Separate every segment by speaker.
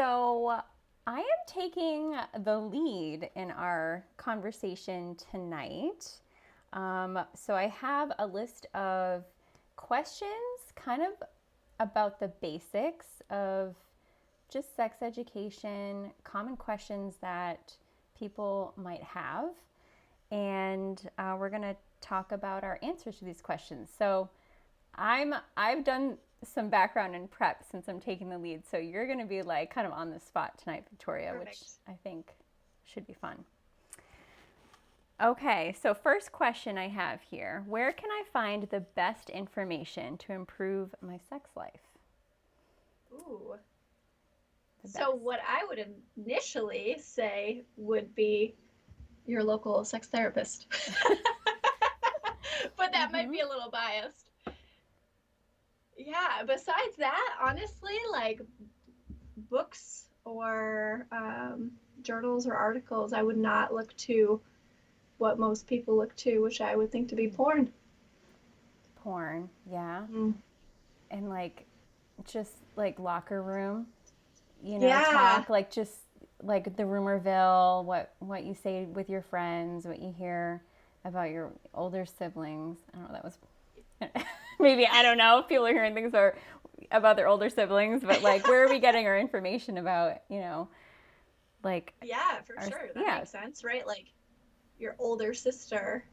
Speaker 1: So I am taking the lead in our conversation tonight. So I have a list of questions kind of about the basics of just sex education, common questions that people might have. And we're going to talk about our answers to these questions. So I've done some background and prep since I'm taking the lead. So you're going to be like kind of on the spot tonight, Victoria,
Speaker 2: Perfect.
Speaker 1: Which I think should be fun. Okay, so first question I have here. Where can I find the best information to improve my sex life?
Speaker 2: Ooh. So what I would initially say would be your local sex therapist. But that might be a little biased. Yeah, besides that, honestly, like books or journals or articles, I would not look to what most people look to, which I would think to be porn.
Speaker 1: Porn, yeah. And like just like locker room, talk, like just like the rumorville, what you say with your friends, what you hear about your older siblings. I don't know, that was maybe, I don't know if people are hearing things about their older siblings, but like where are we getting our information about, like
Speaker 2: Yeah, for sure. That makes sense, right? Like your older sister,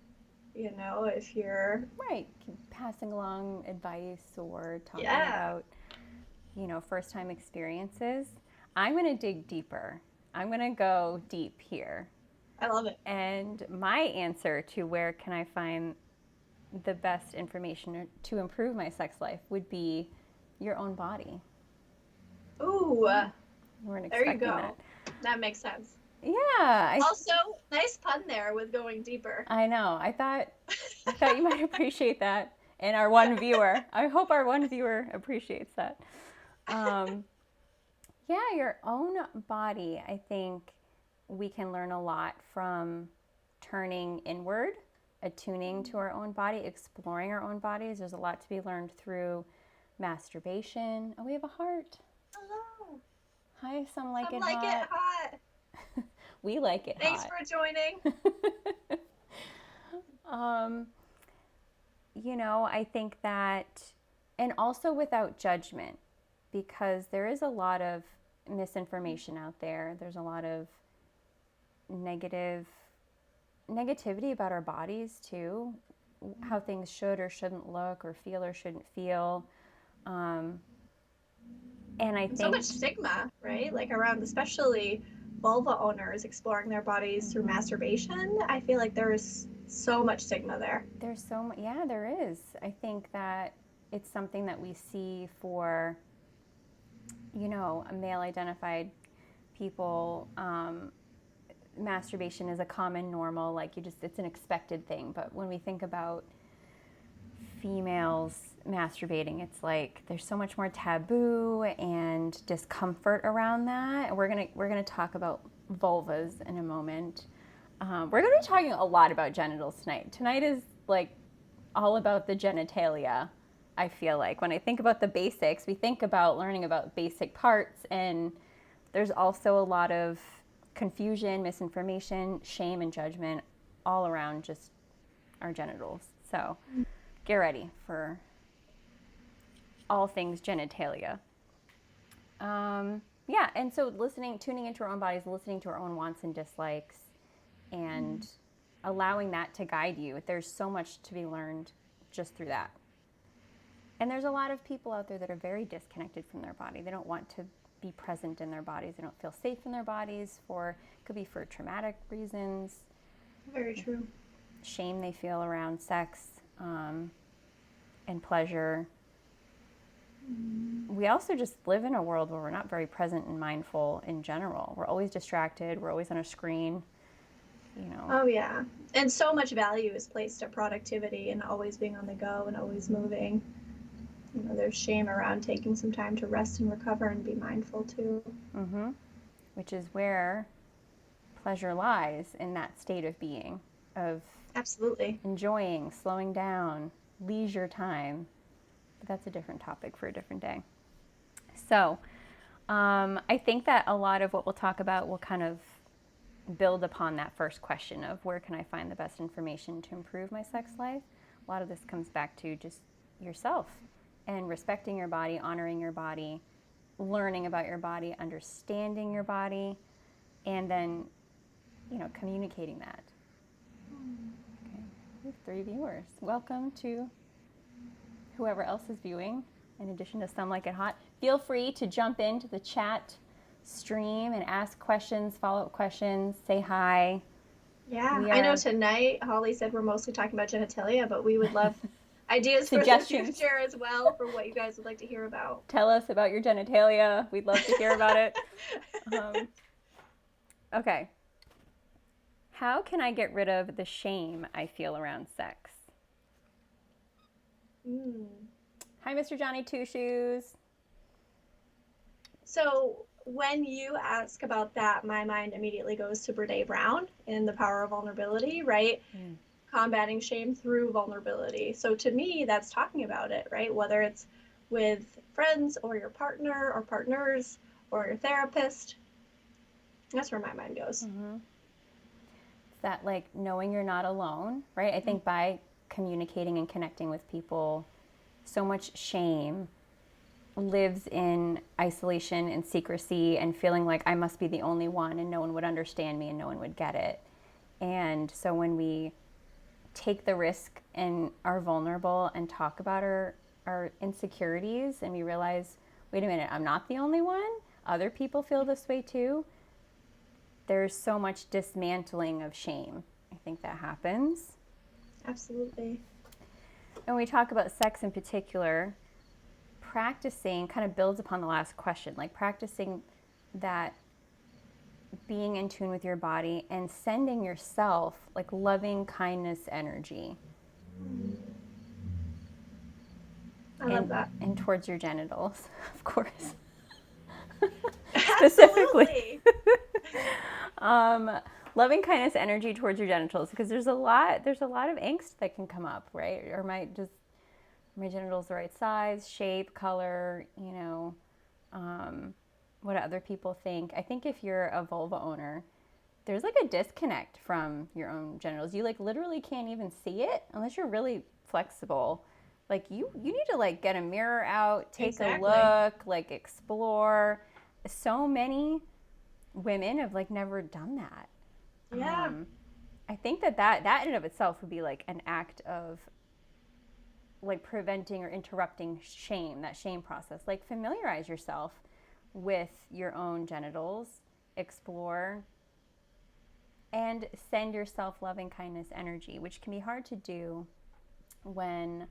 Speaker 2: if you're
Speaker 1: right, passing along advice or talking about first time experiences. I'm going to dig deeper. I'm going to go deep here.
Speaker 2: I love it.
Speaker 1: And my answer to where can I find the best information to improve my sex life would be your own body.
Speaker 2: Ooh,
Speaker 1: You weren't
Speaker 2: there you
Speaker 1: expecting
Speaker 2: go. That makes sense.
Speaker 1: Yeah.
Speaker 2: Also, nice pun there with going deeper.
Speaker 1: I know. I thought you might appreciate that. And our one viewer. I hope our one viewer appreciates that. Yeah, your own body. I think we can learn a lot from turning inward, attuning to our own body, exploring our own bodies. There's a lot to be learned through masturbation. Oh, we have a heart.
Speaker 2: Hello.
Speaker 1: Hi, some like it
Speaker 2: hot.
Speaker 1: We like it
Speaker 2: Thanks
Speaker 1: hot.
Speaker 2: for joining.
Speaker 1: I think that, and also without judgment, because there is a lot of misinformation out there. There's a lot of negativity about our bodies too, how things should or shouldn't look, or feel or shouldn't feel. And I think
Speaker 2: so much stigma, right? Like around, especially vulva owners exploring their bodies through masturbation. I feel like there is so much stigma there.
Speaker 1: There's so much, yeah, there is. I think that it's something that we see for, male identified people. Masturbation is a common normal, like it's an expected thing. But when we think about females masturbating, it's like there's so much more taboo and discomfort around that. And we're gonna talk about vulvas in a moment. We're gonna be talking a lot about genitals tonight. Tonight is like all about the genitalia. I feel like when I think about the basics, we think about learning about basic parts, and there's also a lot of confusion, misinformation, shame, and judgment all around just our genitals. So get ready for all things genitalia. Yeah, and so tuning into our own bodies, listening to our own wants and dislikes, and allowing that to guide you. There's so much to be learned just through that. And there's a lot of people out there that are very disconnected from their body. They don't want to be present in their bodies. They don't feel safe in their bodies could be for traumatic reasons.
Speaker 2: Very true.
Speaker 1: Shame they feel around sex and pleasure. We also just live in a world where we're not very present and mindful in general. We're always distracted. We're always on a screen.
Speaker 2: Oh yeah, and so much value is placed on productivity and always being on the go and always moving. There's shame around taking some time to rest and recover and be mindful too.
Speaker 1: Mm-hmm. Which is where pleasure lies, in that state of being, of
Speaker 2: absolutely
Speaker 1: enjoying, slowing down, leisure time. But that's a different topic for a different day. So I think that a lot of what we'll talk about will kind of build upon that first question of where can I find the best information to improve my sex life. A lot of this comes back to just yourself and respecting your body, honoring your body, learning about your body, understanding your body, and then, communicating that. Okay, we have 3 viewers. Welcome to whoever else is viewing, in addition to Some Like It Hot. Feel free to jump into the chat stream and ask questions, follow-up questions, say hi.
Speaker 2: Yeah, I know tonight Holly said we're mostly talking about genitalia, but we would love ideas for the future as well for what you guys would like to hear about.
Speaker 1: Tell us about your genitalia. We'd love to hear about it. Okay. How can I get rid of the shame I feel around sex? Hi, Mr. Johnny Two Shoes.
Speaker 2: So when you ask about that, my mind immediately goes to Brene Brown in The Power of Vulnerability, right? Combating shame through vulnerability. So to me, that's talking about it, right? Whether it's with friends or your partner or partners or your therapist. That's where my mind goes.
Speaker 1: It's that knowing you're not alone, right? I think by communicating and connecting with people, so much shame lives in isolation and secrecy and feeling like I must be the only one and no one would understand me and no one would get it. And so when we take the risk and are vulnerable and talk about our insecurities and we realize, wait a minute, I'm not the only one. Other people feel this way too. There's so much dismantling of shame. I think that happens.
Speaker 2: Absolutely.
Speaker 1: And when we talk about sex in particular, practicing kind of builds upon the last question, practicing that being in tune with your body and sending yourself loving kindness energy.
Speaker 2: I love that.
Speaker 1: And towards your genitals, of course. Specifically. Loving kindness energy towards your genitals, because there's a lot of angst that can come up, right? Or my genitals the right size, shape, color, what other people think. I think if you're a vulva owner, there's a disconnect from your own genitals. You literally can't even see it unless you're really flexible. You need to get a mirror out, take a look, explore. So many women have never done that.
Speaker 2: Yeah.
Speaker 1: I think that in and of itself would be an act of preventing or interrupting shame, that shame process. Familiarize yourself with your own genitals, explore, and send yourself loving kindness energy, which can be hard to do when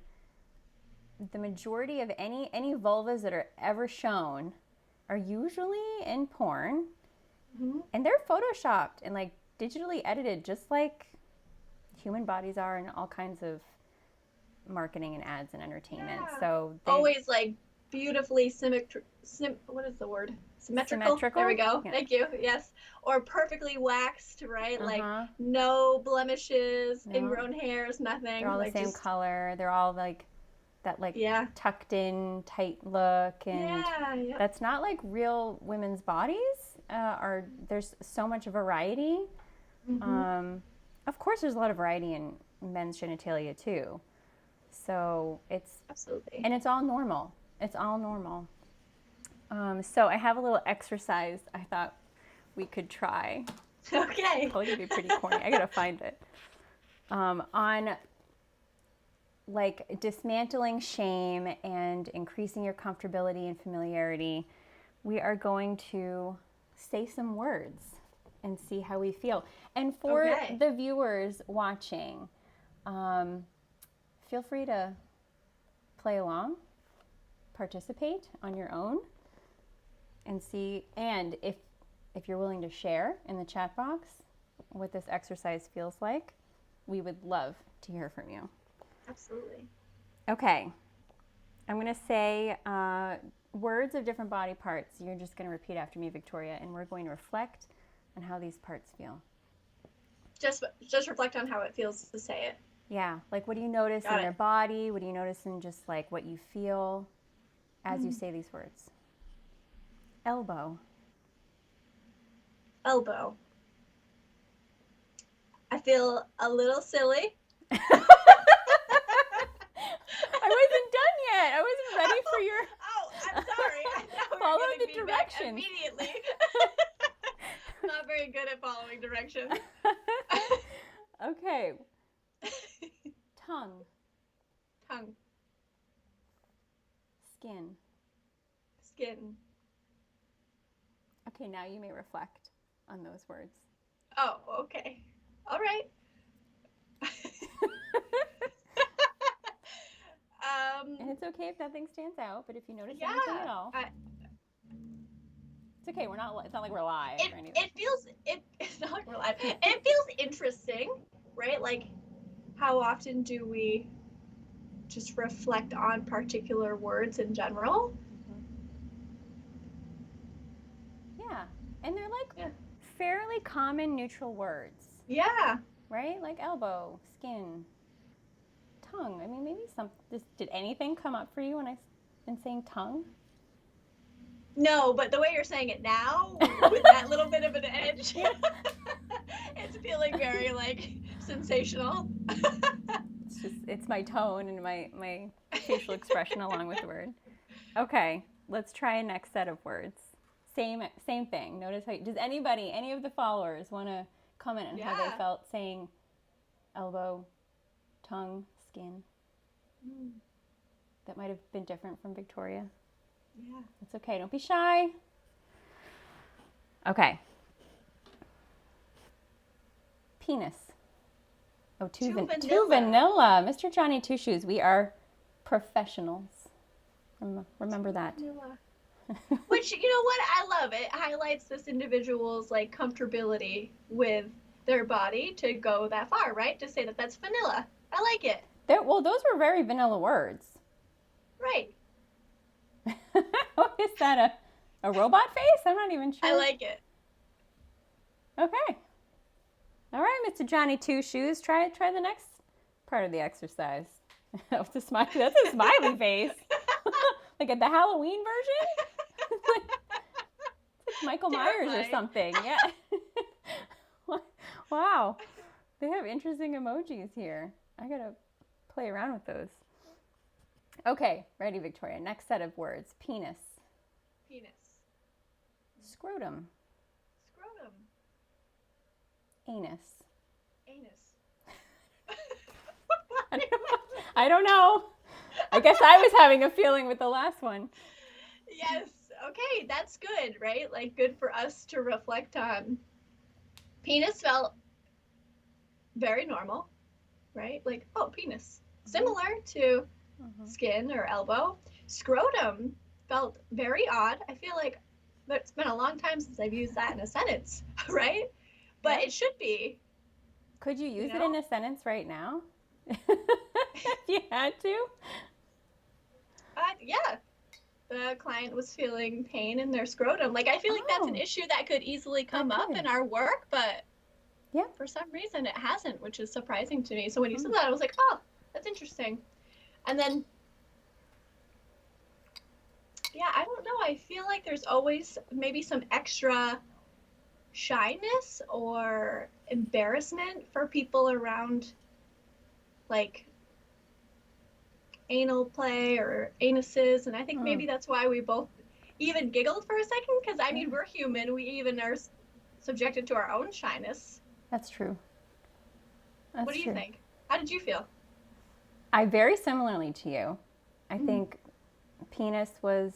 Speaker 1: the majority of any vulvas that are ever shown are usually in porn, and they're photoshopped and digitally edited, just like human bodies are in all kinds of marketing and ads and entertainment. Yeah. So
Speaker 2: always beautifully what is the word? Symmetrical. There we go. Yeah. Thank you. Yes. Or perfectly waxed, right? No blemishes, ingrown hairs, nothing.
Speaker 1: They're all the same color. They're all that tucked in tight look, and that's not real women's bodies. There's so much variety. Of course, there's a lot of variety in men's genitalia too. So it's
Speaker 2: absolutely,
Speaker 1: and it's all normal. It's all normal. So I have a little exercise I thought we could try.
Speaker 2: Okay.
Speaker 1: It's probably gonna be pretty corny. I gotta find it. On dismantling shame and increasing your comfortability and familiarity, we are going to say some words and see how we feel. And for the viewers watching, feel free to play along, participate on your own, and see. And if you're willing to share in the chat box what this exercise feels like, we would love to hear from you.
Speaker 2: Absolutely.
Speaker 1: Okay. I'm going to say words of different body parts. You're just going to repeat after me, Victoria, and we're going to reflect on how these parts feel.
Speaker 2: Just reflect on how it feels to say it.
Speaker 1: Yeah. What do you notice in your body? What do you notice in just what you feel as you say these words? Elbow.
Speaker 2: Elbow. I feel a little silly.
Speaker 1: I wasn't done yet. I wasn't ready for your.
Speaker 2: Oh, I'm sorry. I thought we
Speaker 1: Follow
Speaker 2: were
Speaker 1: the
Speaker 2: getting feedback
Speaker 1: directions.
Speaker 2: immediately. Not very good at following directions.
Speaker 1: Okay. Tongue.
Speaker 2: Tongue.
Speaker 1: Skin.
Speaker 2: Skin.
Speaker 1: Okay, now you may reflect on those words.
Speaker 2: Oh, okay. All right.
Speaker 1: And it's okay if nothing stands out, but if you notice
Speaker 2: yeah,
Speaker 1: anything at all, it's okay. It's not like we're live or anything.
Speaker 2: It's not like we're live. It feels interesting, right? Like, how often do we just reflect on particular words in general?
Speaker 1: Yeah, and they're like fairly common neutral words.
Speaker 2: Yeah.
Speaker 1: Right? Like elbow, skin, tongue. I mean, maybe did anything come up for you when I've been saying tongue?
Speaker 2: No, but the way you're saying it now, with that little bit of an edge, it's feeling very, like, sensational.
Speaker 1: It's my tone and my facial expression along with the word. Okay, let's try a next set of words. Same thing. Notice does any of the followers want to comment on how they felt saying elbow, tongue, skin? That might have been different from Victoria.
Speaker 2: Yeah.
Speaker 1: It's okay. Don't be shy. Okay. Penis. Oh, too vanilla. Mr. Johnny Two Shoes. We are professionals. Remember that.
Speaker 2: Vanilla. Which, you know what? I love it. It highlights this individual's, like, comfortability with their body to go that far, right? To say that that's vanilla. I like it.
Speaker 1: Well, those were very vanilla words.
Speaker 2: Right.
Speaker 1: Is that a robot face? I'm not even sure.
Speaker 2: I like it.
Speaker 1: Okay. All right, Mr. Johnny Two Shoes. Try the next part of the exercise. That's a smiley face. Like at the Halloween version? It's like Michael Myers or something. Yeah. Wow. They have interesting emojis here. I gotta play around with those. Okay, ready, Victoria. Next set of words. Penis.
Speaker 2: Penis.
Speaker 1: Scrotum.
Speaker 2: Scrotum.
Speaker 1: Anus.
Speaker 2: Anus.
Speaker 1: I don't know. I guess I was having a feeling with the last one.
Speaker 2: Yes. Okay, that's good, right? Like, good for us to reflect on. Penis felt very normal, right? Like, oh, penis. Similar to skin or elbow. Scrotum felt very odd. I feel like it's been a long time since I've used that in a sentence, right? But it should be.
Speaker 1: Could you use it in a sentence right now? If you had to?
Speaker 2: Yeah. The client was feeling pain in their scrotum. Like, I feel like that's an issue that could easily come up in our work, but for some reason it hasn't, which is surprising to me. So when you said that, I was like, oh, that's interesting. And then, I don't know. I feel like there's always maybe some extra shyness or embarrassment for people around, like, anal play or anuses, and I think maybe that's why we both even giggled for a second, because I mean, we're human. We even are subjected to our own shyness.
Speaker 1: That's true.
Speaker 2: What do you think? How did you feel?
Speaker 1: I very similarly to you. I think penis was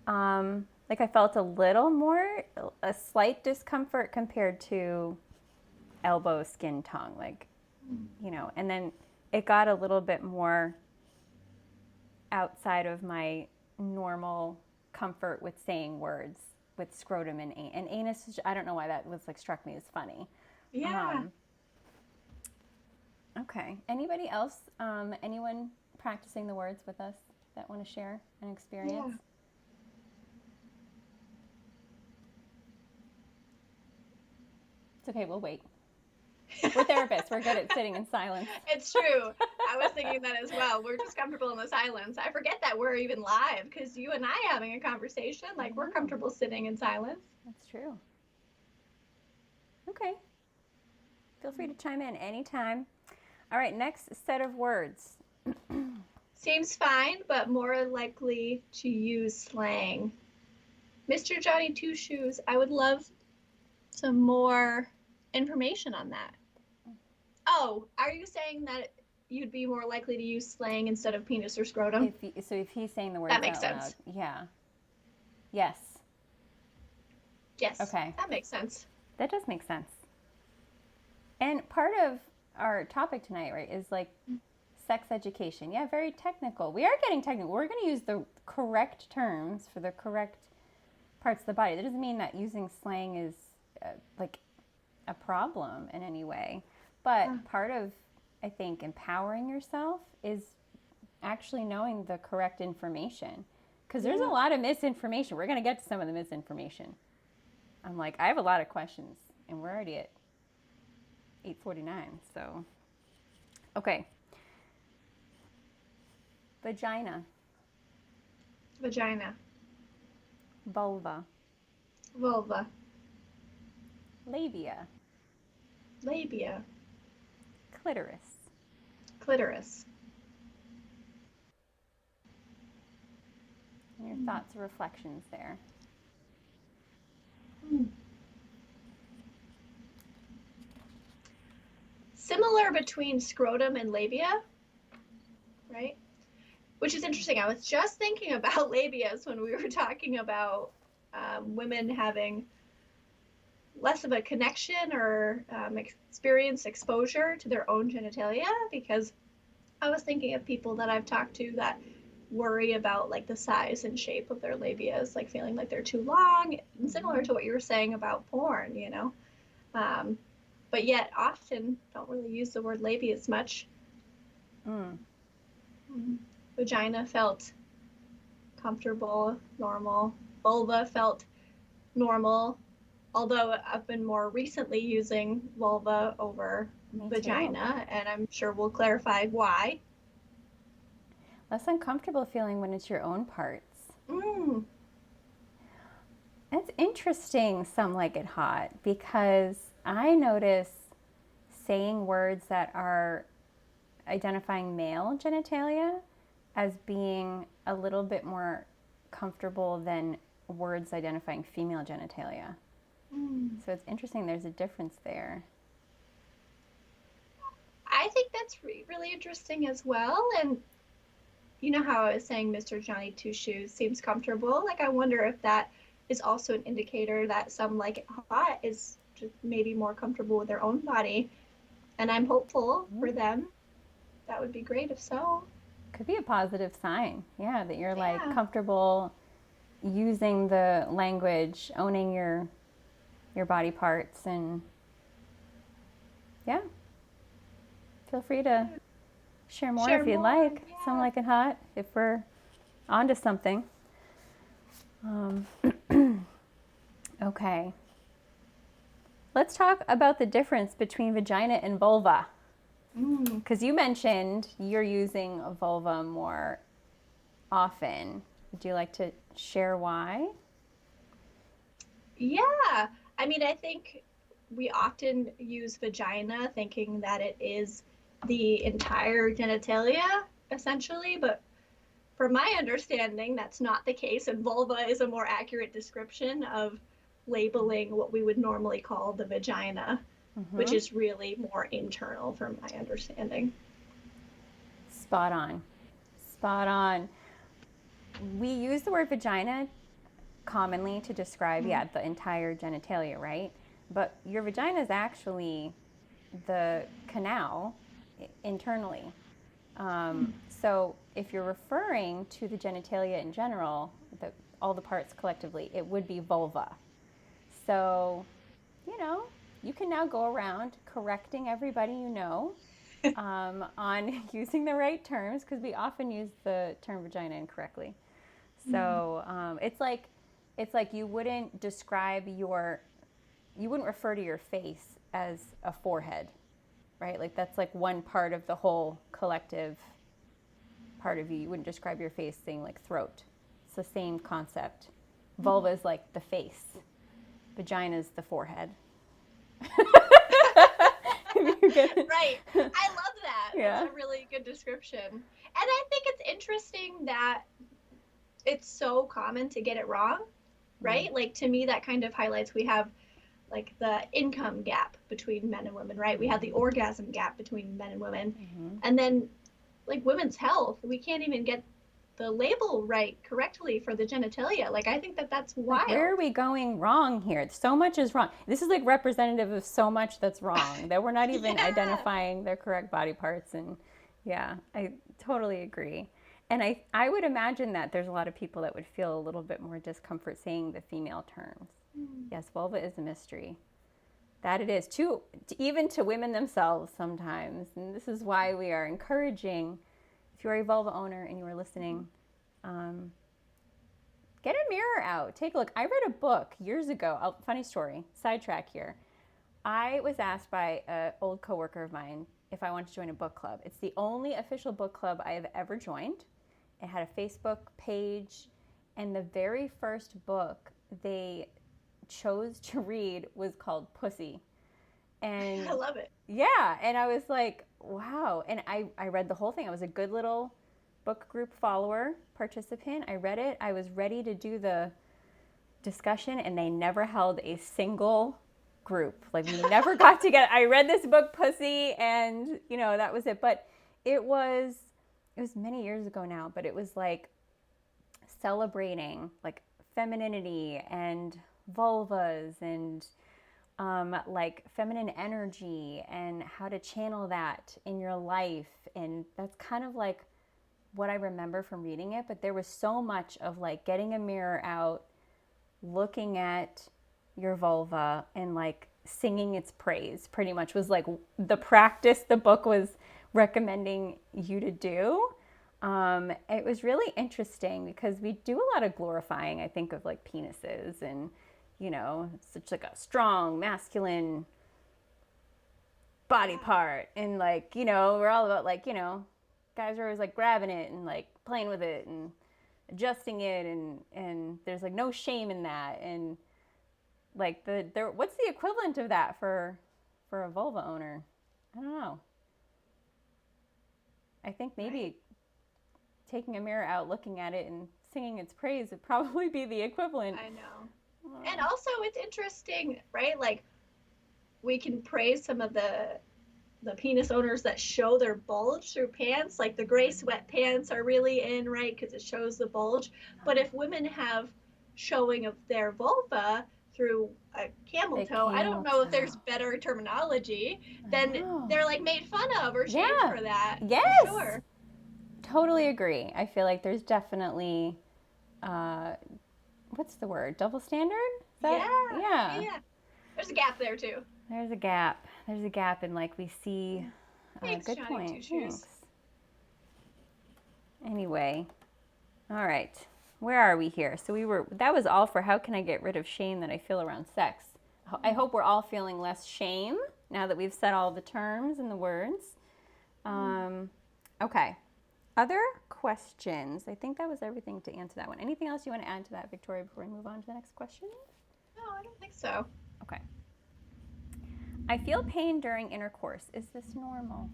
Speaker 1: like I felt a little more, a slight discomfort compared to elbow, skin, tongue, like, and then it got a little bit more outside of my normal comfort with saying words with scrotum and anus. I don't know why that was like struck me as funny.
Speaker 2: Yeah.
Speaker 1: Okay. Anybody else? Anyone practicing the words with us that want to share an experience? Yeah. It's okay. We'll wait. We're therapists. We're good at sitting in silence.
Speaker 2: It's true. I was thinking that as well. We're just comfortable in the silence. I forget that we're even live because you and I having a conversation, like we're comfortable sitting in silence.
Speaker 1: That's true. Okay. Feel free to chime in anytime. All right, next set of words.
Speaker 2: Seems fine, but more likely to use slang. Mr. Johnny Two Shoes, I would love some more information on that. Oh, are you saying that you'd be more likely to use slang instead of penis or scrotum?
Speaker 1: If he's saying the words
Speaker 2: That makes
Speaker 1: out
Speaker 2: sense.
Speaker 1: loud, yeah. Yes.
Speaker 2: Yes.
Speaker 1: Okay.
Speaker 2: That makes sense.
Speaker 1: That does make sense. And part of our topic tonight, right, is like sex education. Yeah, very technical. We are getting technical. We're going to use the correct terms for the correct parts of the body. That doesn't mean that using slang is like a problem in any way. But part of, I think, empowering yourself is actually knowing the correct information. Because there's a lot of misinformation. We're going to get to some of the misinformation. I'm like, I have a lot of questions, and we're already at 8:49, so. Okay. Vagina.
Speaker 2: Vagina.
Speaker 1: Vulva.
Speaker 2: Vulva.
Speaker 1: Labia.
Speaker 2: Labia.
Speaker 1: Clitoris.
Speaker 2: Clitoris.
Speaker 1: And your thoughts or reflections there.
Speaker 2: Similar between scrotum and labia, right? Which is interesting. I was just thinking about labias when we were talking about women having less of a connection or experience exposure to their own genitalia, because I was thinking of people that I've talked to that worry about like the size and shape of their labias, like feeling like they're too long, and similar to what you were saying about porn, you know. But yet often don't really use the word labia as much. Vagina felt comfortable, normal. Vulva felt normal, although I've been more recently using vulva over vagina, and I'm sure we'll clarify why.
Speaker 1: Less uncomfortable feeling when it's your own parts. It's interesting, some like it hot, because I notice saying words that are identifying male genitalia as being a little bit more comfortable than words identifying female genitalia. So it's interesting, there's a difference there.
Speaker 2: I think that's really interesting as well. And you know how I was saying Mr. Johnny Two Shoes seems comfortable? Like, I wonder if that is also an indicator that some like it hot is just maybe more comfortable with their own body. And I'm hopeful for them. That would be great if so.
Speaker 1: Could be a positive sign, yeah, that you're like comfortable using the language, owning your body parts, and yeah. Feel free to share more if you'd like. Some like it hot, if we're onto something. Okay. Let's talk about the difference between vagina and vulva. Because you mentioned you're using vulva more often. Would you like to share why?
Speaker 2: Yeah. I mean, I think we often use vagina thinking that it is the entire genitalia, essentially, but from my understanding, that's not the case, and vulva is a more accurate description of labeling what we would normally call the vagina, which is really more internal from my understanding.
Speaker 1: Spot on. Spot on. We use the word vagina commonly to describe, the entire genitalia, right? But your vagina is actually the canal internally. So if you're referring to the genitalia in general, all the parts collectively, it would be vulva. So, you know, you can now go around correcting everybody you know on using the right terms, because we often use the term vagina incorrectly. So it's like you wouldn't refer to your face as a forehead. right? Like that's like one part of the whole collective part of you. You wouldn't describe your face saying like throat. It's the same concept. Vulva is like the face. Vagina is the forehead.
Speaker 2: Right. I love that.
Speaker 1: Yeah.
Speaker 2: That's a really good description. And I think it's interesting that it's so common to get it wrong, right? Like to me, that kind of highlights we have like the income gap between men and women, right? We have the orgasm gap between men and women. And then like women's health, we can't even get the label right correctly for the genitalia. Like I think that that's wild.
Speaker 1: Like, where are we going wrong here? So much is wrong. This is like representative of so much that's wrong that we're not even identifying their correct body parts. And yeah, I totally agree. And I would imagine that there's a lot of people that would feel a little bit more discomfort saying the female terms. Yes, vulva is a mystery. That it is, even to women themselves sometimes. And this is why we are encouraging, if you're a vulva owner and you are listening, get a mirror out. Take a look. I read a book years ago. Funny story, sidetrack here. I was asked by an old coworker of mine if I wanted to join a book club. It's the only official book club I have ever joined. It had a Facebook page, and the very first book they chose to read was called Pussy. And
Speaker 2: I love it.
Speaker 1: Yeah, and I was like, wow. And I read the whole thing. I was a good little book group follower, participant. I read it. I was ready to do the discussion, and they never held a single group. Like we never got together. I read this book, Pussy, and that was it. But it was many years ago now, but it was like celebrating like femininity and vulvas and like feminine energy and how to channel that in your life. And that's kind of like what I remember from reading it. But there was so much of like getting a mirror out, looking at your vulva, and like singing its praise pretty much was like the practice the book was recommending you to do. It was really interesting because we do a lot of glorifying, I think, of like penises and such like a strong masculine body part, and like we're all about like guys are always like grabbing it and like playing with it and adjusting it, and there's like no shame in that. And like what's the equivalent of that for a vulva owner? I don't know. I think maybe taking a mirror out, looking at it, and singing its praise would probably be the equivalent.
Speaker 2: I know. And also it's interesting, right? Like we can praise some of the penis owners that show their bulge through pants. Like the gray sweatpants are really in, right? Because it shows the bulge. But if women have showing of their vulva through a camel toe, I don't know if there's better terminology, then they're like made fun of or shamed for that.
Speaker 1: Yes.
Speaker 2: For sure.
Speaker 1: Totally agree. I feel like there's definitely what's the word? Double standard?
Speaker 2: Yeah. There's a gap there too.
Speaker 1: There's a gap, and like we see.
Speaker 2: Thanks,
Speaker 1: good
Speaker 2: Johnny
Speaker 1: point.
Speaker 2: Two Shoes.
Speaker 1: Thanks. Anyway, all right. Where are we here? So that was all for how can I get rid of shame that I feel around sex. I hope we're all feeling less shame now that we've said all the terms and the words. Okay. Other questions? I think that was everything to answer that one. Anything else you want to add to that, Victoria, before we move on to the next question?
Speaker 2: No, I don't think so.
Speaker 1: Okay. I feel pain during intercourse. Is this normal?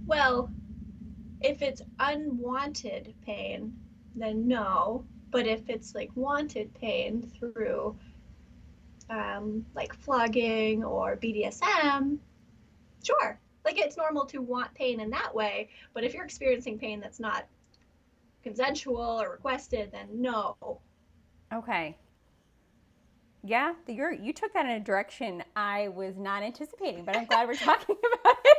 Speaker 2: Well, if it's unwanted pain, then no. But if it's like wanted pain through like flogging or BDSM, sure. Like it's normal to want pain in that way. But if you're experiencing pain that's not consensual or requested, then no.
Speaker 1: Okay. Yeah, you took that in a direction I was not anticipating, but I'm glad we're talking about it.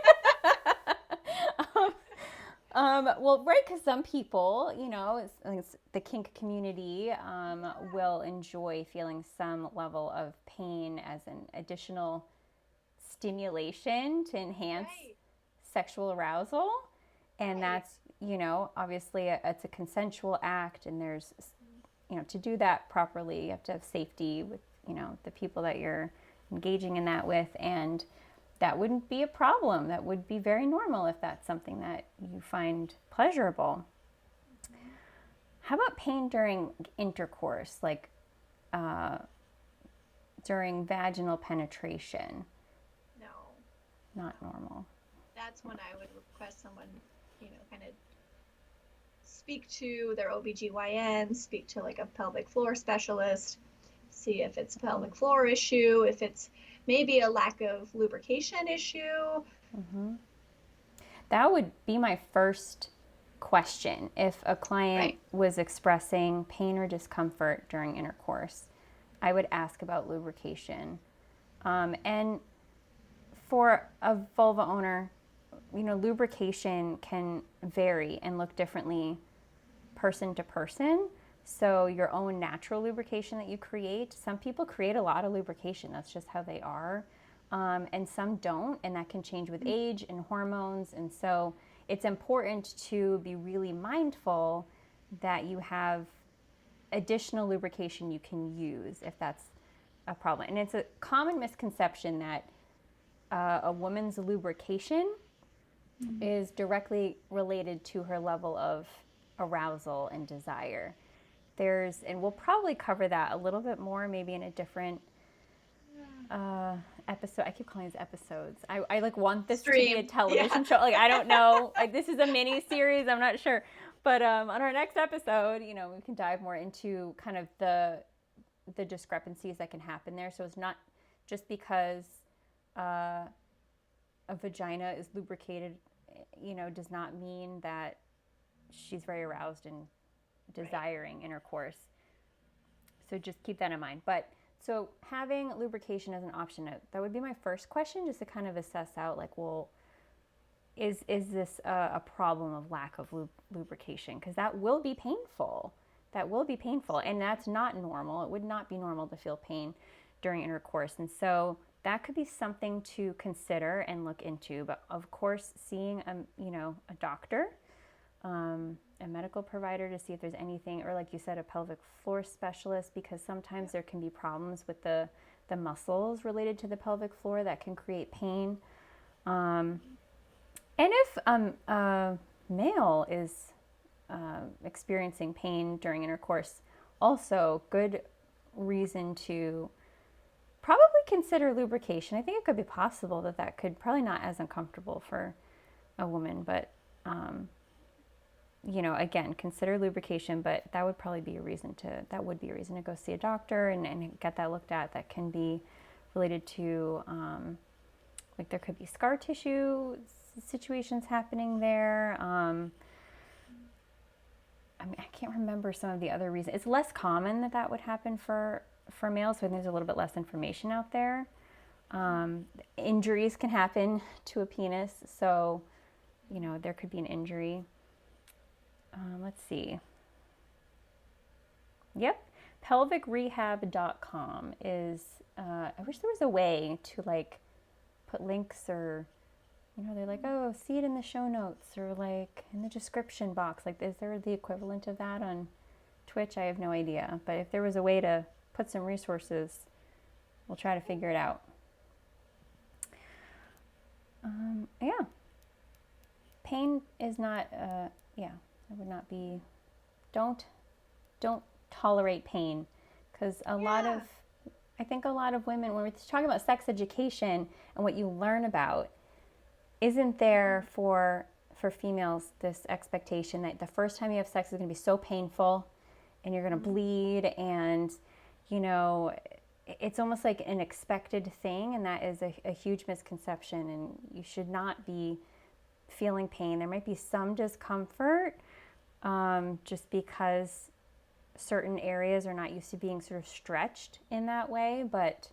Speaker 1: Well, right, because some people, it's the kink community will enjoy feeling some level of pain as an additional stimulation to enhance sexual arousal. And that's, obviously it's a consensual act, and there's, to do that properly, you have to have safety with, the people that you're engaging in that with, and that wouldn't be a problem. That would be very normal if that's something that you find pleasurable. How about pain during intercourse, like during vaginal penetration?
Speaker 2: No.
Speaker 1: Not normal.
Speaker 2: That's when I would request someone, kind of speak to their OBGYN, speak to like a pelvic floor specialist, see if it's a pelvic floor issue, if it's maybe a lack of lubrication issue.
Speaker 1: That would be my first question if a client
Speaker 2: Right.
Speaker 1: was expressing pain or discomfort during intercourse. I would ask about lubrication. And for a vulva owner, lubrication can vary and look differently person to person. So your own natural lubrication that you create, some people create a lot of lubrication. That's just how they are. And some don't, and that can change with age and hormones. And so it's important to be really mindful that you have additional lubrication you can use if that's a problem. And it's a common misconception that a woman's lubrication is directly related to her level of arousal and desire. And we'll probably cover that a little bit more, maybe in a different episode. I keep calling these episodes. I like want this to be a television show. Like, I don't know. Like, this is a mini series. I'm not sure. But on our next episode, we can dive more into kind of the discrepancies that can happen there. So it's not just because a vagina is lubricated, does not mean that she's very aroused and desiring intercourse. So just keep that in mind. But so having lubrication as an option, that would be my first question, just to kind of assess out, like, well, is this a problem of lack of lubrication? Because that will be painful. That will be painful, and that's not normal. It would not be normal to feel pain during intercourse, and so that could be something to consider and look into. But of course, seeing a doctor, a medical provider, to see if there's anything, or like you said, a pelvic floor specialist, because sometimes there can be problems with the muscles related to the pelvic floor that can create pain. And if a male is experiencing pain during intercourse, also good reason to probably consider lubrication. I think it could be possible that could, probably not as uncomfortable for a woman, but again, consider lubrication, but that would probably be a reason to go see a doctor and get that looked at. That can be related to, like, there could be scar tissue situations happening there. I can't remember some of the other reasons. It's less common that would happen for males, so there's a little bit less information out there. Injuries can happen to a penis, so there could be an injury. Let's see. Yep, pelvicrehab.com is, I wish there was a way to like put links, or they're like, oh, see it in the show notes, or like in the description box. Like, is there the equivalent of that on Twitch? I have no idea. But if there was a way to put some resources, we'll try to figure it out. Yeah. Pain is not, it would not be, don't tolerate pain, because I think a lot of women, when we're talking about sex education and what you learn about, isn't there for females this expectation that the first time you have sex is going to be so painful and you're going to bleed, and it's almost like an expected thing, and that is a huge misconception, and you should not be feeling pain. There might be some discomfort just because certain areas are not used to being sort of stretched in that way, but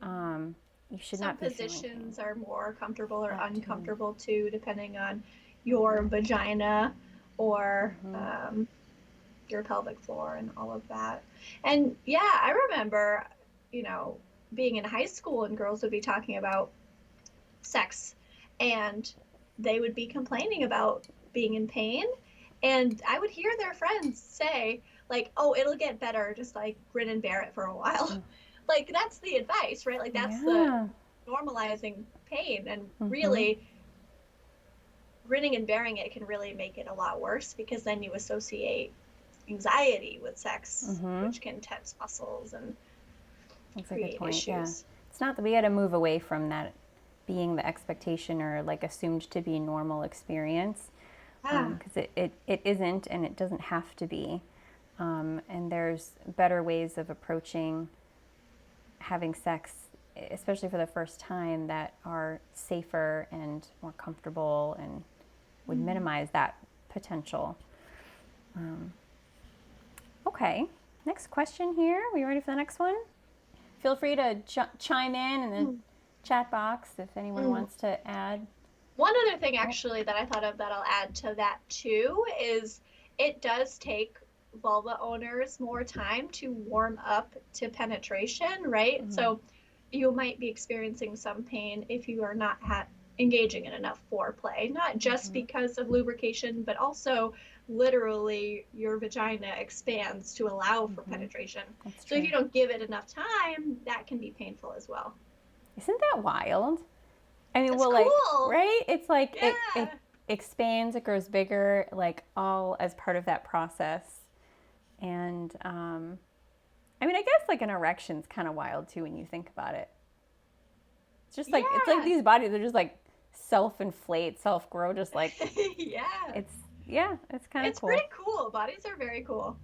Speaker 1: you should not be feeling pain. Some
Speaker 2: positions are more comfortable or uncomfortable too, depending on your vagina or your pelvic floor and all of that. And yeah, I remember, being in high school and girls would be talking about sex and they would be complaining about being in pain. And I would hear their friends say, like, oh, it'll get better, just like grin and bear it for a while. like that's the advice, right? Like that's the normalizing pain, and really grinning and bearing it can really make it a lot worse, because then you associate anxiety with sex, which can tense muscles and create issues.
Speaker 1: Yeah. It's not that we got to move away from that being the expectation or like assumed to be normal experience, because it isn't, and it doesn't have to be. And there's better ways of approaching having sex, especially for the first time, that are safer and more comfortable and would minimize that potential. Okay, next question here. Are we ready for the next one? Feel free to chime in the chat box if anyone wants to add.
Speaker 2: One other thing actually that I thought of that I'll add to that too is it does take vulva owners more time to warm up to penetration, right? So you might be experiencing some pain if you are not engaging in enough foreplay, not just because of lubrication, but also literally your vagina expands to allow for penetration. So if you don't give it enough time, that can be painful as well.
Speaker 1: Isn't that wild? I mean,
Speaker 2: That's cool.
Speaker 1: right? It's like it expands, it grows bigger, like all as part of that process. And I mean, I guess like an erection's kind of wild too when you think about it. It's just like it's like these bodies are just like self-inflate, self-grow, just like it's kind of cool.
Speaker 2: It's pretty cool. Bodies are very cool.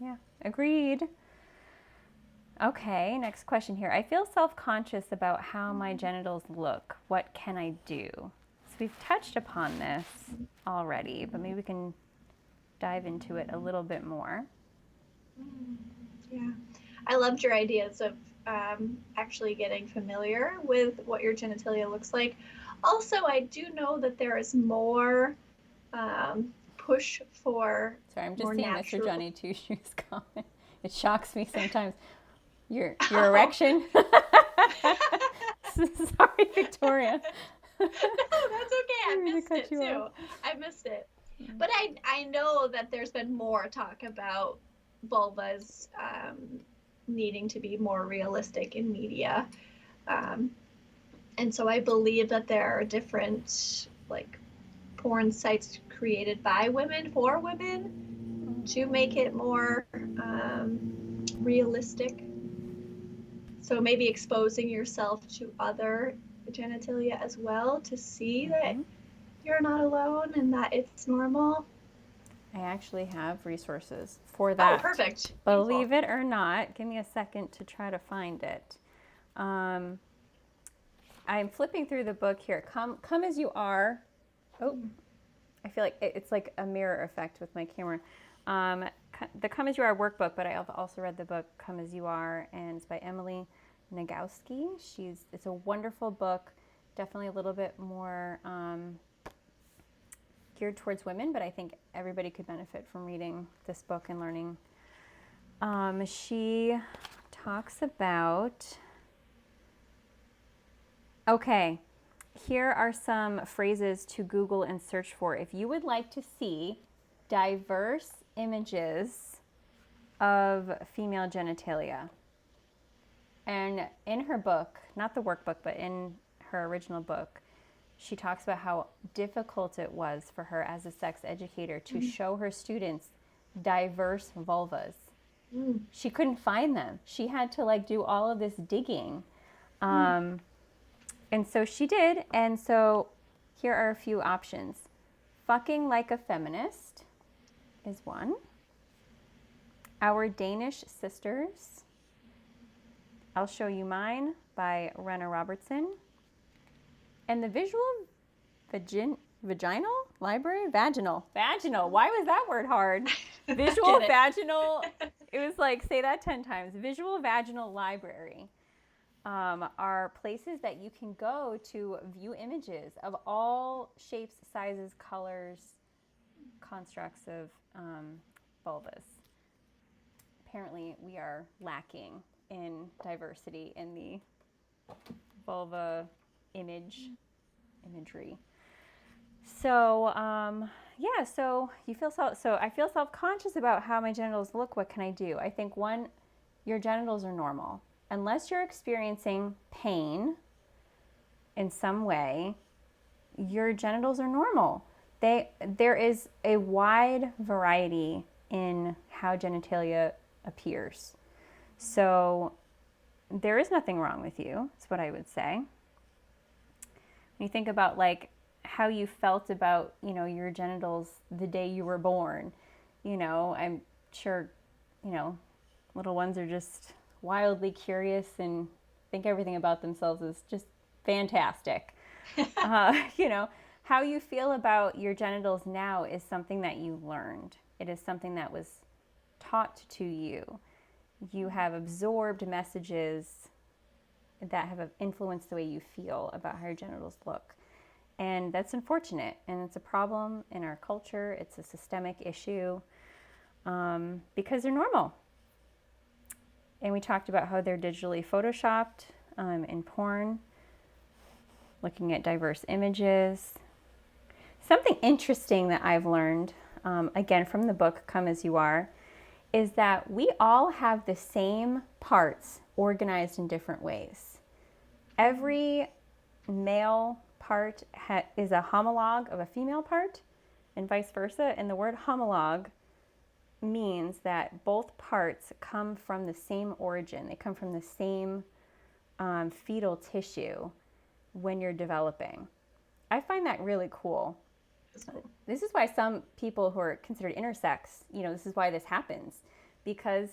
Speaker 1: Yeah, agreed. Okay, next question here. I feel self-conscious about how my genitals look. What can I do? So we've touched upon this already, but maybe we can dive into it a little bit more.
Speaker 2: Yeah, I loved your ideas of actually getting familiar with what your genitalia looks like. Also, I do know that there is more push for.
Speaker 1: Sorry, I'm just
Speaker 2: more
Speaker 1: seeing
Speaker 2: natural.
Speaker 1: Mr. Johnny Two Shoes comment. It shocks me sometimes. Your erection. Sorry, Victoria.
Speaker 2: No, that's okay. I missed it too. I missed it. But I know that there's been more talk about vulvas needing to be more realistic in media. And so I believe that there are different like porn sites created by women for women to make it more realistic. So maybe exposing yourself to other genitalia as well to see that you're not alone and that it's normal.
Speaker 1: I actually have resources for that.
Speaker 2: Oh, perfect.
Speaker 1: Believe it or not, give me a second to try to find it. I'm flipping through the book here. Come As You Are. Oh, I feel like it's like a mirror effect with my camera. The Come As You Are workbook, but I've also read the book Come As You Are, and it's by Emily Nagoski. It's a wonderful book, definitely a little bit more geared towards women, but I think everybody could benefit from reading this book and learning. She talks about, okay, here are some phrases to Google and search for if you would like to see diverse images of female genitalia. And in her book, not the workbook, but in her original book, she talks about how difficult it was for her as a sex educator to show her students diverse vulvas. She couldn't find them. She had to like do all of this digging. And so she did. And so here are a few options. Fucking Like a Feminist is one. Our Danish Sisters. I'll Show You Mine by Rena Robertson. And the Visual Vaginal Library? Vaginal. Why was that word hard? Visual Vaginal. It was like, say that 10 times. Visual Vaginal Library are places that you can go to view images of all shapes, sizes, colors, constructs of vulvas. Apparently, we are lacking in diversity in the vulva imagery. So so I feel self-conscious about how my genitals look. What can I do? I think one your genitals are normal. Unless you're experiencing pain in some way, your genitals are normal. There is a wide variety in how genitalia appears. So there is nothing wrong with you, is what I would say. When you think about like how you felt about, your genitals the day you were born, I'm sure, little ones are just wildly curious and think everything about themselves is just fantastic. How you feel about your genitals now is something that you learned. It is something that was taught to you. You have absorbed messages that have influenced the way you feel about how your genitals look. And that's unfortunate. And it's a problem in our culture. It's a systemic issue because they're normal. And we talked about how they're digitally photoshopped in porn, looking at diverse images. Something interesting that I've learned, again from the book Come As You Are, is that we all have the same parts organized in different ways. Every male part is a homologue of a female part, and vice versa. And the word homologue means that both parts come from the same origin. They come from the same fetal tissue when you're developing. I find that really cool. Cool. This is why some people who are considered intersex, this is why this happens, because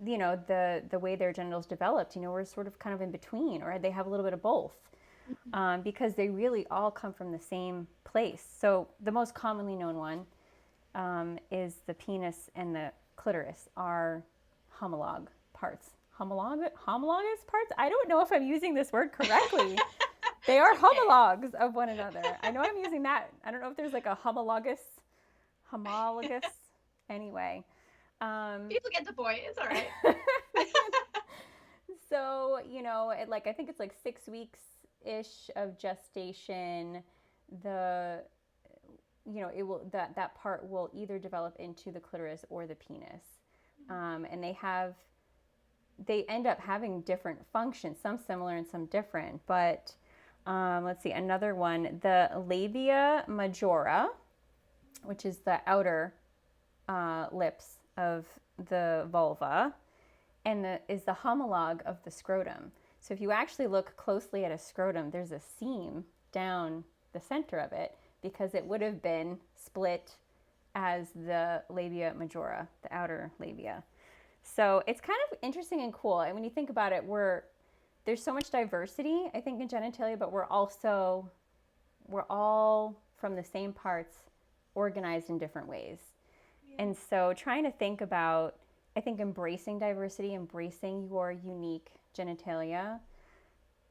Speaker 1: the way their genitals developed, we're sort of kind of in between, or they have a little bit of both, because they really all come from the same place. So the most commonly known one is the penis and the clitoris are homologue parts. Homologous parts? I don't know if I'm using this word correctly. They are homologues of one another. I know I'm using that. I don't know if there's like a homologous. Anyway.
Speaker 2: People get the point. It's all right.
Speaker 1: So, I think it's like 6 weeks-ish of gestation. That part will either develop into the clitoris or the penis. And they end up having different functions, some similar and some different. But let's see, another one, the labia majora, which is the outer lips of the vulva, and is the homologue of the scrotum. So if you actually look closely at a scrotum, there's a seam down the center of it because it would have been split as the labia majora, the outer labia. So it's kind of interesting and cool. And when you think about it, there's so much diversity, I think, in genitalia, but we're all from the same parts, organized in different ways. Yeah. And so trying to think about, I think, embracing diversity, embracing your unique genitalia,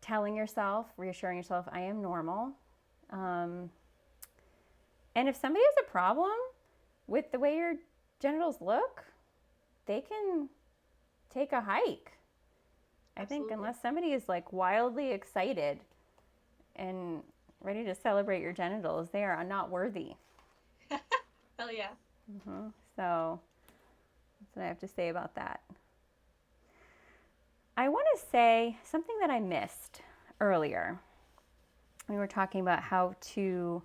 Speaker 1: telling yourself, reassuring yourself, I am normal. And if somebody has a problem with the way your genitals look, they can take a hike. Absolutely. I think unless somebody is like wildly excited and ready to celebrate your genitals, they are not worthy.
Speaker 2: Hell yeah.
Speaker 1: Mm-hmm. So that's what I have to say about that. I want to say something that I missed earlier. We were talking about how to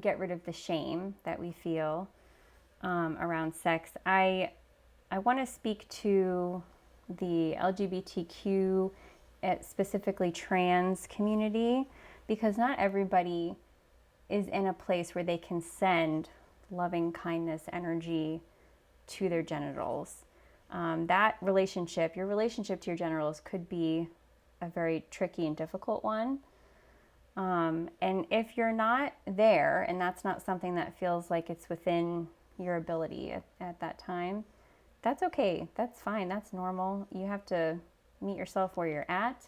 Speaker 1: get rid of the shame that we feel around sex. I want to speak to the LGBTQ, specifically trans community, because not everybody is in a place where they can send loving kindness energy to their genitals. That relationship, your relationship to your genitals, could be a very tricky and difficult one. And if you're not there, and that's not something that feels like it's within your ability at that time, that's okay. That's fine. That's normal. You have to meet yourself where you're at.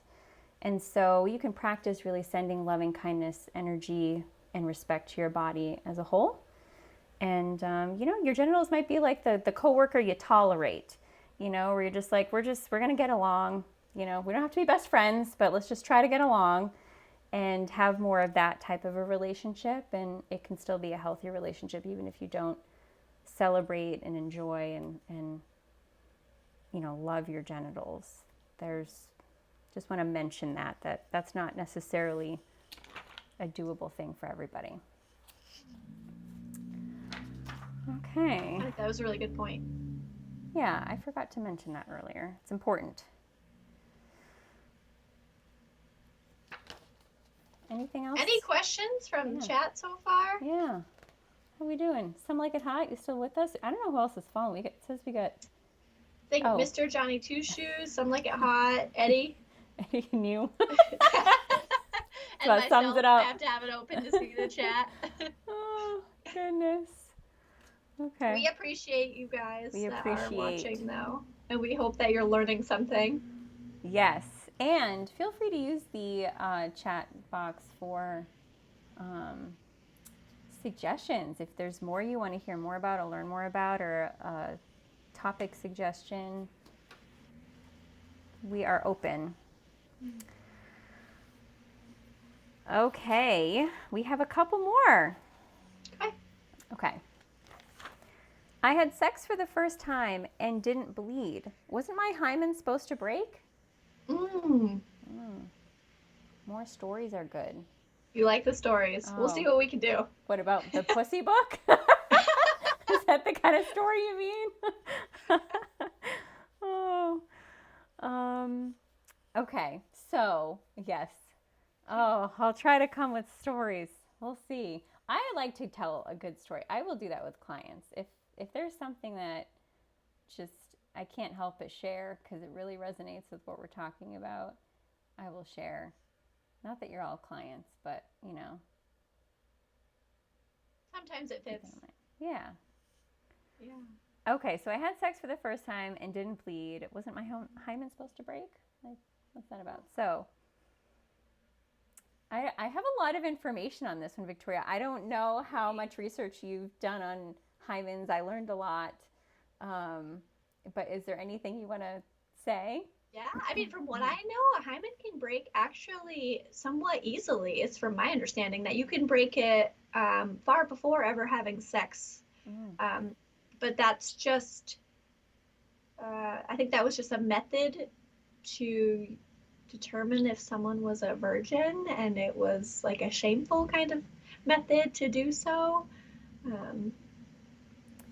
Speaker 1: And so you can practice really sending loving kindness, energy, and respect to your body as a whole. And, your genitals might be like the coworker you tolerate, where you're just like, we're going to get along. We don't have to be best friends, but let's just try to get along and have more of that type of a relationship. And it can still be a healthy relationship, even if you don't celebrate and enjoy and love your genitals. Just want to mention that's not necessarily a doable thing for everybody. Okay.
Speaker 2: I think that was a really good point.
Speaker 1: Yeah, I forgot to mention that earlier. It's important. Anything else?
Speaker 2: Any questions from the chat so far?
Speaker 1: Yeah. How we doing? Some Like It Hot? You still with us? I don't know who else is following. It says we got...
Speaker 2: I think Mr. Johnny Two Shoes, Some Like It Hot, Eddie.
Speaker 1: Eddie and you.
Speaker 2: And
Speaker 1: that
Speaker 2: myself,
Speaker 1: sums it up.
Speaker 2: I have to have it open to see the chat.
Speaker 1: Oh, goodness. Okay.
Speaker 2: We appreciate you guys that are watching, though. And we hope that you're learning something.
Speaker 1: Yes. And feel free to use the chat box for suggestions. If there's more you want to hear more about or learn more about, or a topic suggestion, we are open. Okay, we have a couple more. Okay. I had sex for the first time and didn't bleed. Wasn't my hymen supposed to break? More stories are good.
Speaker 2: You like the stories. Oh. We'll see what we can do.
Speaker 1: What about the pussy book? Is that the kind of story you mean? Okay, so yes. I'll try to come with stories. We'll see. I like to tell a good story. I will do that with clients. If there's something that just I can't help but share because it really resonates with what we're talking about, I will share. Not that you're all clients, but
Speaker 2: sometimes it fits.
Speaker 1: Yeah. Okay, so I had sex for the first time and didn't bleed. Wasn't my hymen supposed to break? What's that about? So I have a lot of information on this one, Victoria. I don't know how much research you've done on hymens. I learned a lot. But is there anything you want to say?
Speaker 2: Yeah, I mean, from what I know, a hymen can break actually somewhat easily. It's from my understanding that you can break it far before ever having sex. But that's just, I think that was just a method to determine if someone was a virgin, and it was like a shameful kind of method to do so.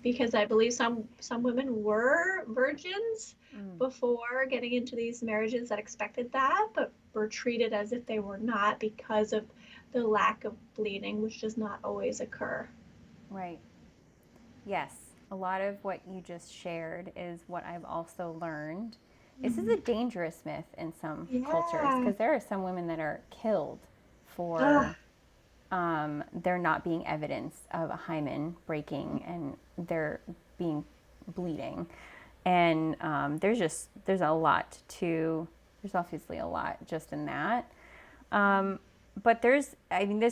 Speaker 2: Because I believe some women were virgins before getting into these marriages that expected that, but were treated as if they were not because of the lack of bleeding, which does not always occur.
Speaker 1: Right. Yes. A lot of what you just shared is what I've also learned. This is a dangerous myth in some cultures, because there are some women that are killed for there not being evidence of a hymen breaking and there being bleeding. And there's obviously a lot just in that. But this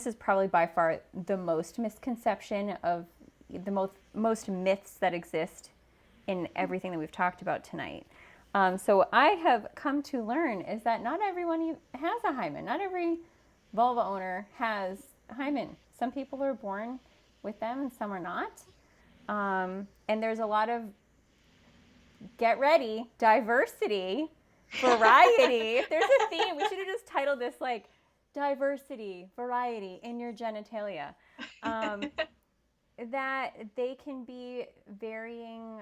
Speaker 1: is probably by far the most misconception of the most myths that exist in everything that we've talked about tonight. So I have come to learn is that not everyone has a hymen. Not every vulva owner has a hymen. Some people are born with them and some are not. And there's a lot of, get ready, diversity, variety. If there's a theme, we should have just titled this like diversity, variety in your genitalia. That they can be varying.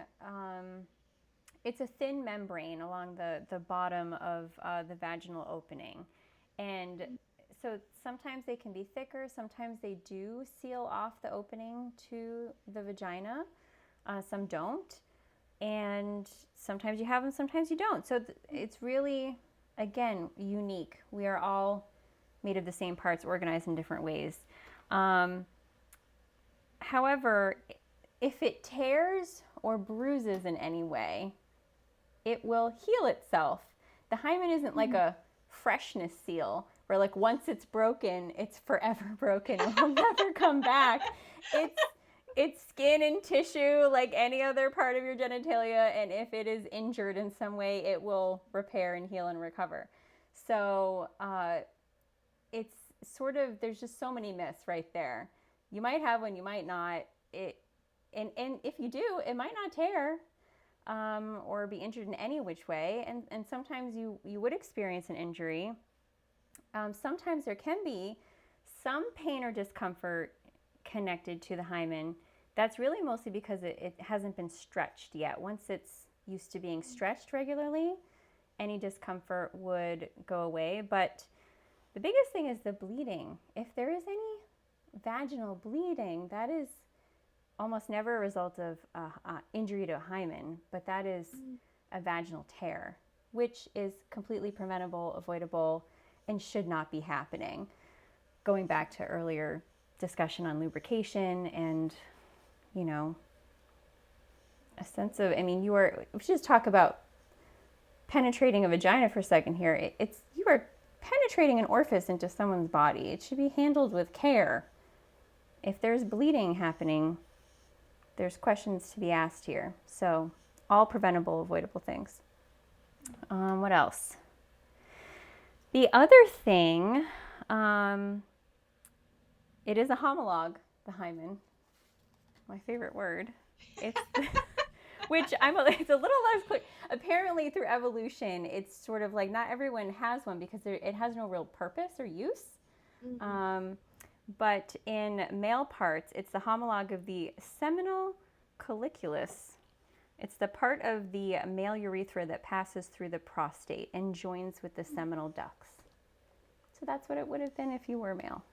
Speaker 1: It's a thin membrane along the bottom of the vaginal opening. And so sometimes they can be thicker. Sometimes they do seal off the opening to the vagina. Some don't. And sometimes you have them, sometimes you don't. So it's really, again, unique. We are all made of the same parts, organized in different ways. However, if it tears or bruises in any way, it will heal itself. The hymen isn't like a freshness seal where like once it's broken, it's forever broken. It will never come back. It's skin and tissue like any other part of your genitalia, and if it is injured in some way, it will repair and heal and recover. So it's sort of, there's just so many myths right there. You might have one, you might not. And if you do, it might not tear. or be injured in any which way. And sometimes you would experience an injury. Sometimes there can be some pain or discomfort connected to the hymen. That's really mostly because it hasn't been stretched yet. Once it's used to being stretched regularly, any discomfort would go away. But the biggest thing is the bleeding. If there is any vaginal bleeding, that is almost never a result of injury to a hymen, but that is a vaginal tear, which is completely preventable, avoidable, and should not be happening. Going back to earlier discussion on lubrication and, a sense of, we should just talk about penetrating a vagina for a second here. You are penetrating an orifice into someone's body. It should be handled with care. If there's bleeding happening, there's questions to be asked here. So all preventable, avoidable things. What else? The other thing, it is a homologue, the hymen. My favorite word. It's which it's a little less clear. Apparently through evolution, it's sort of like not everyone has one because it has no real purpose or use. But in male parts, it's the homologue of the seminal colliculus. It's the part of the male urethra that passes through the prostate and joins with the seminal ducts. So that's what it would have been if you were male.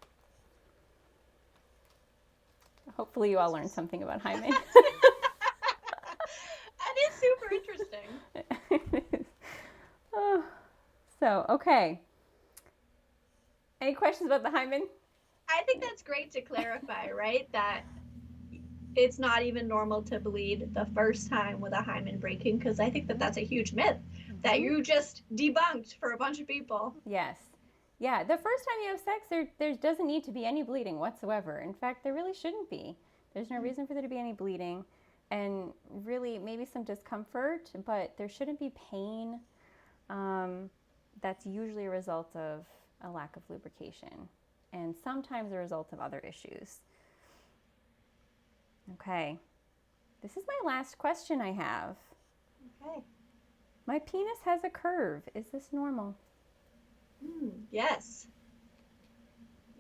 Speaker 1: Hopefully you all learned something about hymen.
Speaker 2: That is super interesting.
Speaker 1: So, okay. Any questions about the hymen?
Speaker 2: I think that's great to clarify, right? That it's not even normal to bleed the first time with a hymen breaking, because I think that that's a huge myth that you just debunked for a bunch of people.
Speaker 1: Yes. Yeah, the first time you have sex, there doesn't need to be any bleeding whatsoever. In fact, there really shouldn't be. There's no reason for there to be any bleeding, and really maybe some discomfort, but there shouldn't be pain. That's usually a result of a lack of lubrication, and sometimes a result of other issues. Okay, this is my last question I have.
Speaker 2: Okay.
Speaker 1: My penis has a curve. Is this normal?
Speaker 2: Yes.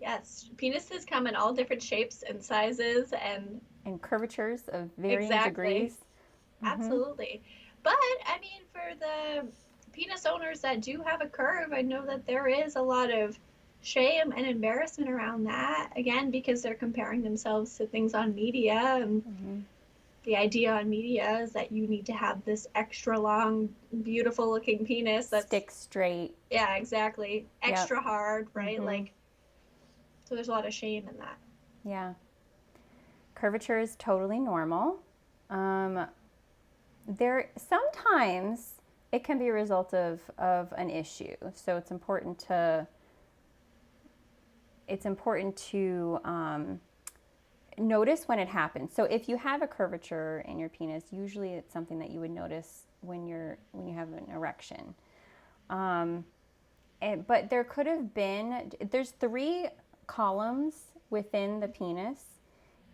Speaker 2: Yes. Penises come in all different shapes and sizes and
Speaker 1: curvatures of varying degrees.
Speaker 2: Absolutely. But, for the penis owners that do have a curve, I know that there is a lot of shame and embarrassment around that. Again, because they're comparing themselves to things on media. And the idea on media is that you need to have this extra long, beautiful looking penis that's
Speaker 1: stick straight.
Speaker 2: Yeah, exactly. Extra hard, right? So there's a lot of shame in that.
Speaker 1: Yeah. Curvature is totally normal. Sometimes it can be a result of an issue. So it's important to notice when it happens. So if you have a curvature in your penis, usually it's something that you would notice when you have an erection. But there could have been, there's 3 columns within the penis.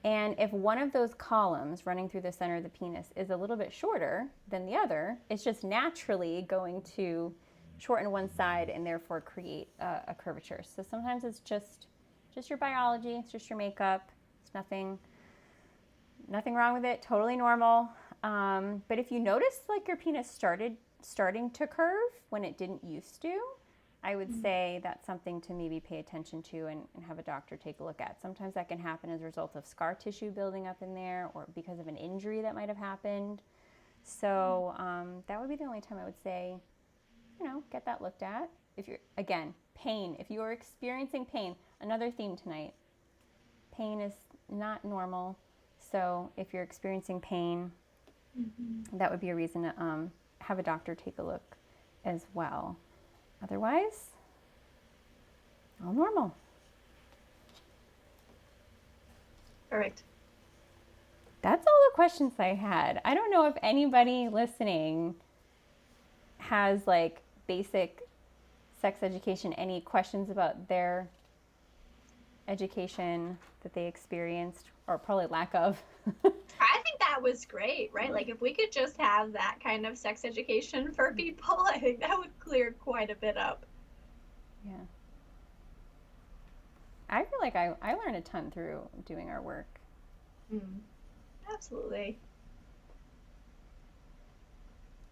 Speaker 1: And if one of those columns running through the center of the penis is a little bit shorter than the other, it's just naturally going to shorten one side and therefore create a curvature. So sometimes it's just your biology, it's just your makeup. It's nothing wrong with it, totally normal. But if you notice like your penis starting to curve when it didn't used to, I would say that's something to maybe pay attention to and have a doctor take a look at. Sometimes that can happen as a result of scar tissue building up in there or because of an injury that might have happened. So that would be the only time I would say, get that looked at. Pain. If you are experiencing pain, another theme tonight, pain is not normal. So if you're experiencing pain, that would be a reason to have a doctor take a look as well. Otherwise, all normal.
Speaker 2: Perfect.
Speaker 1: That's all the questions I had. I don't know if anybody listening has like basic sex education, any questions about their education that they experienced or probably lack of.
Speaker 2: I think that that was great, right? Like if we could just have that kind of sex education for people, I think that would clear quite a bit up.
Speaker 1: Yeah. I feel like I learned a ton through doing our work.
Speaker 2: Absolutely.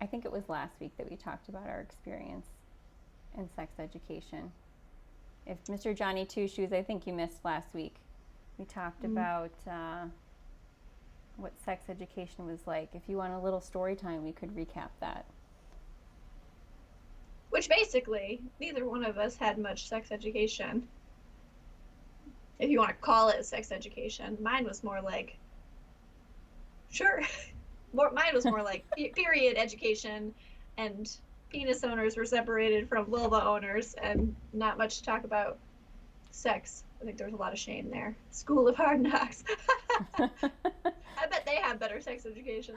Speaker 1: I think it was last week that we talked about our experience in sex education. If Mr. Johnny Two Shoes, I think you missed last week. We talked about what sex education was like. If you want a little story time, we could recap that.
Speaker 2: Which basically, neither one of us had much sex education. If you want to call it sex education. Mine was more like, sure. Mine was more like period education, and penis owners were separated from vulva owners, and not much to talk about sex. I think there was a lot of shame there. School of Hard Knocks. I bet they have better sex education.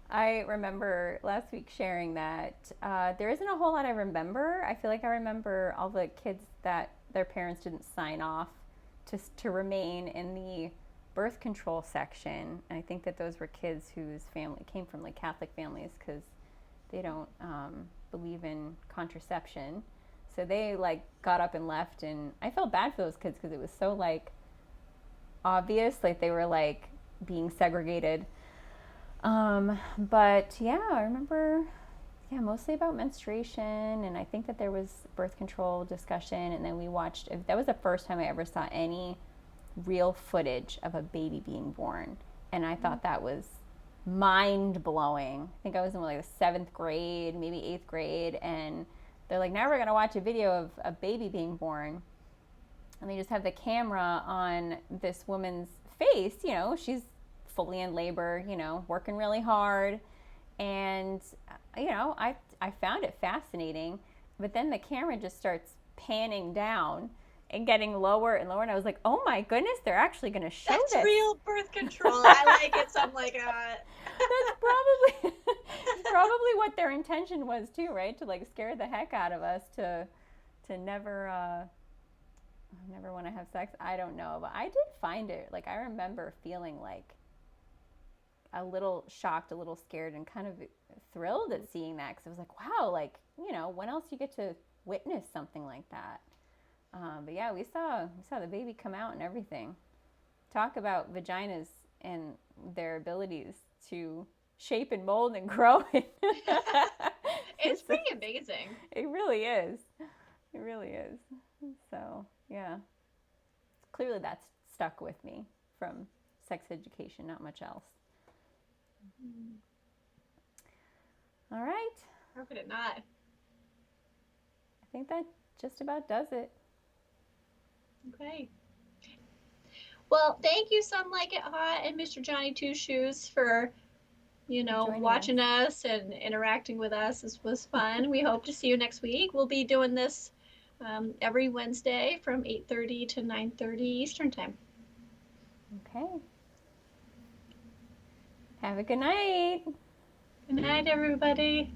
Speaker 1: I remember last week sharing that there isn't a whole lot I remember. I feel like I remember all the kids that their parents didn't sign off to remain in the birth control section. And I think that those were kids whose family came from like Catholic families because they don't believe in contraception. So they like got up and left, and I felt bad for those kids because it was so like obvious, like they were like being segregated. But yeah, I remember, yeah, mostly about menstruation, and I think that there was birth control discussion, and then we watched, that was the first time I ever saw any real footage of a baby being born, and I thought that was mind blowing. I think I was in like the 7th grade, maybe 8th grade, and they're like, now we're gonna watch a video of a baby being born, and they just have the camera on this woman's face. You know, she's fully in labor, you know, working really hard, and you know, I found it fascinating, but then the camera just starts panning down and getting lower and lower, and I was like, oh my goodness, they're actually going to show
Speaker 2: That's
Speaker 1: this.
Speaker 2: real birth control. I like it. So I'm like,
Speaker 1: That's probably what their intention was too, right? To like scare the heck out of us to never want to have sex. I don't know, but I did find it, like, I remember feeling like a little shocked, a little scared, and kind of thrilled at seeing that, because I was like, wow, like, you know, when else you get to witness something like that? But yeah, we saw the baby come out and everything. Talk about vaginas and their abilities to shape and mold and grow.
Speaker 2: it's pretty amazing.
Speaker 1: It really is. It really is. So yeah, clearly that's stuck with me from sex education, not much else. All right.
Speaker 2: How could it not?
Speaker 1: I think that just about does it.
Speaker 2: Okay. Well, thank you, Some Like It Hot and Mr. Johnny Two Shoes, for, you know, watching us and interacting with us. This was fun. We hope to see you next week. We'll be doing this every Wednesday from 8:30 to 9:30 Eastern Time.
Speaker 1: Okay. Have a good night.
Speaker 2: Good night, everybody.